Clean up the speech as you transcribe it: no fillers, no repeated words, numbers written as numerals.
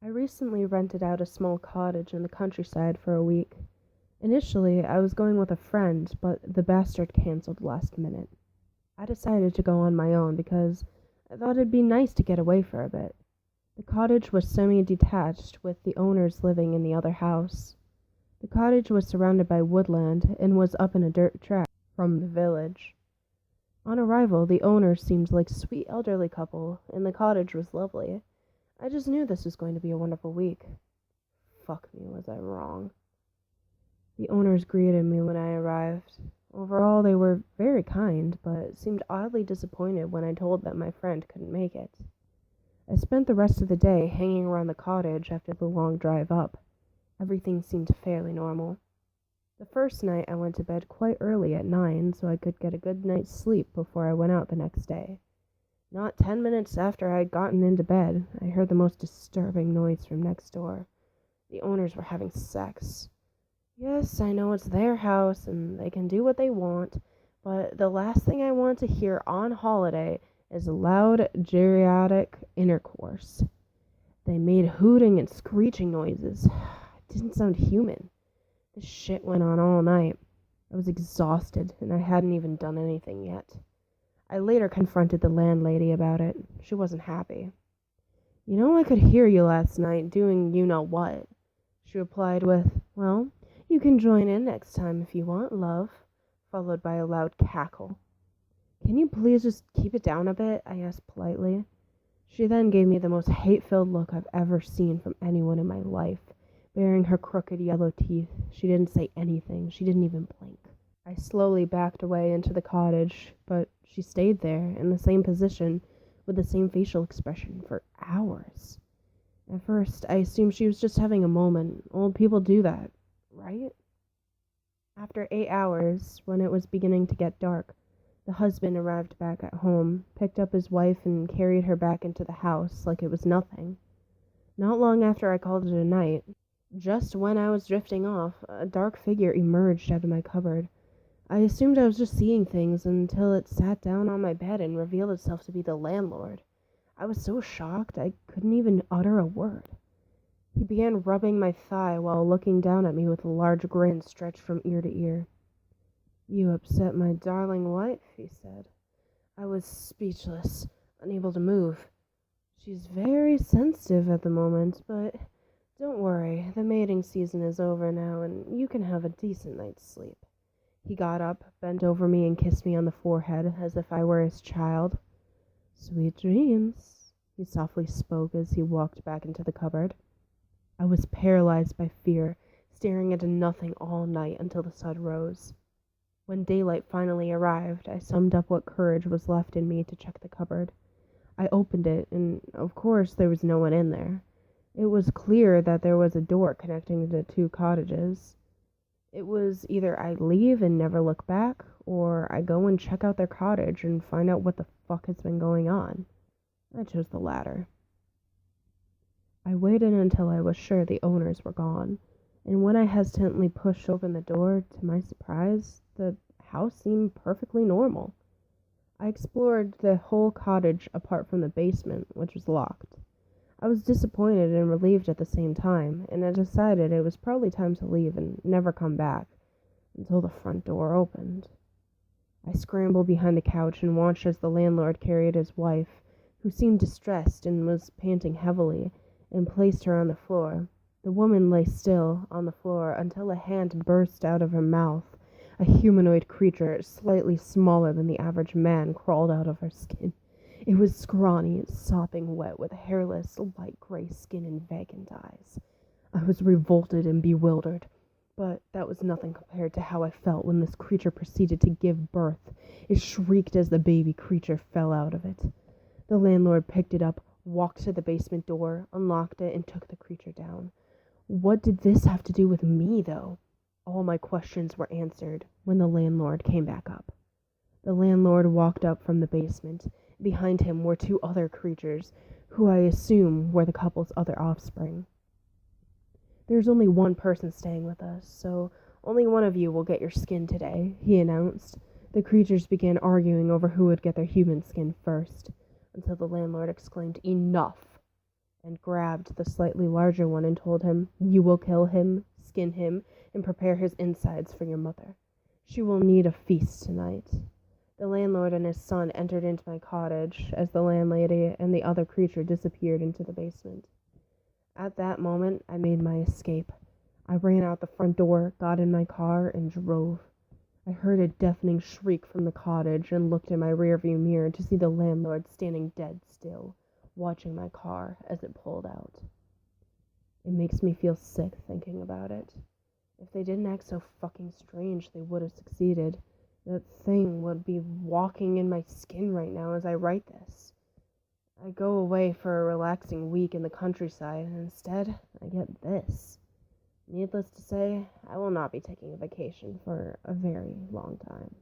I recently rented out a small cottage in the countryside for a week. Initially, I was going with a friend, but the bastard canceled last minute. I decided to go on my own because I thought it'd be nice to get away for a bit. The cottage was semi-detached, with the owners living in the other house. The cottage was surrounded by woodland and was up in a dirt track from the village. On arrival, the owners seemed like a sweet elderly couple, and the cottage was lovely. I just knew this was going to be a wonderful week. Fuck me, was I wrong. The owners greeted me when I arrived. Overall, they were very kind, but seemed oddly disappointed when I told them my friend couldn't make it. I spent the rest of the day hanging around the cottage after the long drive up. Everything seemed fairly normal. The first night I went to bed quite early at 9 so I could get a good night's sleep before I went out the next day. Not 10 minutes after I had gotten into bed, I heard the most disturbing noise from next door. The owners were having sex. Yes, I know it's their house and they can do what they want, but the last thing I want to hear on holiday is loud, geriatric intercourse. They made hooting and screeching noises. It didn't sound human. This shit went on all night. I was exhausted, and I hadn't even done anything yet. I later confronted the landlady about it. She wasn't happy. "You know, I could hear you last night doing you-know-what." She replied with, "Well, you can join in next time if you want, love," followed by a loud cackle. "Can you please just keep it down a bit?" I asked politely. She then gave me the most hate-filled look I've ever seen from anyone in my life. Baring her crooked yellow teeth, she didn't say anything. She didn't even blink. I slowly backed away into the cottage, but she stayed there, in the same position, with the same facial expression, for hours. At first, I assumed she was just having a moment. Old people do that, right? After 8 hours, when it was beginning to get dark, the husband arrived back at home, picked up his wife, and carried her back into the house like it was nothing. Not long after I called it a night, just when I was drifting off, a dark figure emerged out of my cupboard. I assumed I was just seeing things until it sat down on my bed and revealed itself to be the landlord. I was so shocked I couldn't even utter a word. He began rubbing my thigh while looking down at me with a large grin stretched from ear to ear. "You upset my darling wife," he said. I was speechless, unable to move. "She's very sensitive at the moment, but don't worry, the mating season is over now and you can have a decent night's sleep." He got up, bent over me, and kissed me on the forehead as if I were his child. "Sweet dreams," he softly spoke as he walked back into the cupboard. I was paralyzed by fear, staring into nothing all night until the sun rose. When daylight finally arrived, I summed up what courage was left in me to check the cupboard. I opened it, and of course there was no one in there. It was clear that there was a door connecting the two cottages. It was either I leave and never look back, or I go and check out their cottage and find out what the fuck has been going on. I chose the latter. I waited until I was sure the owners were gone, and when I hesitantly pushed open the door, to my surprise, the house seemed perfectly normal. I explored the whole cottage apart from the basement, which was locked. I was disappointed and relieved at the same time, and I decided it was probably time to leave and never come back until the front door opened. I scrambled behind the couch and watched as the landlord carried his wife, who seemed distressed and was panting heavily, and placed her on the floor. The woman lay still on the floor until a hand burst out of her mouth. A humanoid creature, slightly smaller than the average man, crawled out of her skin. It was scrawny, sopping wet, with hairless, light gray skin and vacant eyes. I was revolted and bewildered, but that was nothing compared to how I felt when this creature proceeded to give birth. It shrieked as the baby creature fell out of it. The landlord picked it up, walked to the basement door, unlocked it, and took the creature down. What did this have to do with me, though? All my questions were answered when the landlord came back up. The landlord walked up from the basement. Behind him were two other creatures, who I assume were the couple's other offspring. "There's only one person staying with us, so only one of you will get your skin today," he announced. The creatures began arguing over who would get their human skin first, until the landlord exclaimed, "Enough!" and grabbed the slightly larger one and told him, "You will kill him, skin him, and prepare his insides for your mother. She will need a feast tonight." The landlord and his son entered into my cottage as the landlady and the other creature disappeared into the basement. At that moment, I made my escape. I ran out the front door, got in my car, and drove. I heard a deafening shriek from the cottage and looked in my rearview mirror to see the landlord standing dead still, watching my car as it pulled out. It makes me feel sick thinking about it. If they didn't act so fucking strange, they would have succeeded. That thing would be walking in my skin right now as I write this. I go away for a relaxing week in the countryside, and instead, I get this. Needless to say, I will not be taking a vacation for a very long time.